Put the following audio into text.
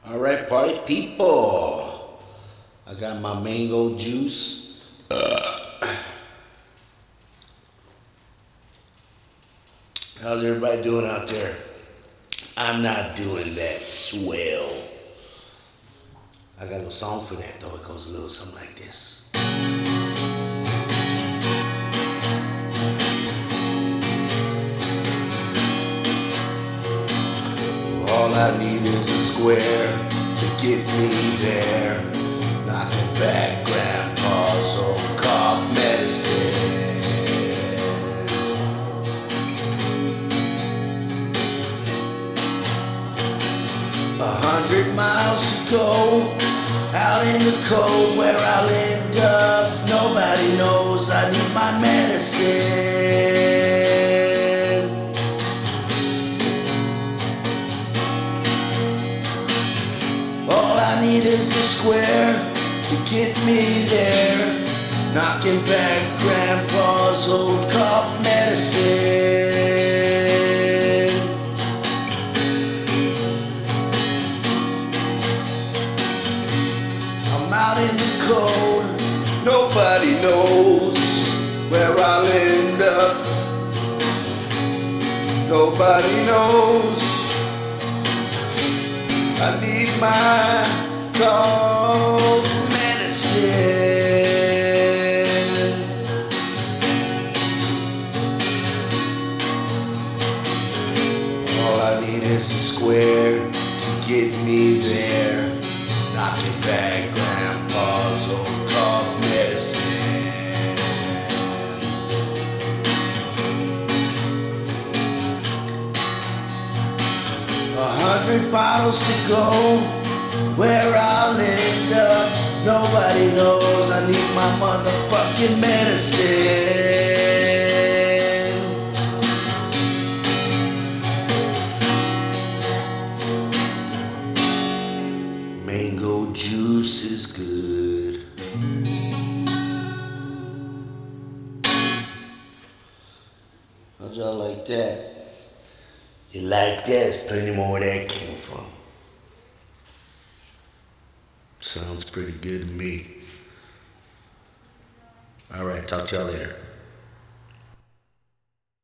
All right, party people. I got my mango juice. How's everybody doing out there? I'm not doing that swell. I got a little song for that though. It goes a little something like this. All I need is a square to get me there. Knocking back grandpa's old cough medicine. 100 miles to go, out in the cold where I'll end up. Nobody knows I need my medicine. All I need is a square to get me there. Knocking back grandpa's old cough medicine. I'm out in the cold, nobody knows where I'll end up. Nobody knows. I need my cough medicine. All I need is a square to get me there. Knocking back grandpa's old cough medicine. 100 bottles to go, where I'll end up. Nobody knows I need my motherfucking medicine. Mango juice is good. How'd y'all like that? You like that? There's plenty more where that came from. Sounds pretty good to me. All right, talk to y'all later.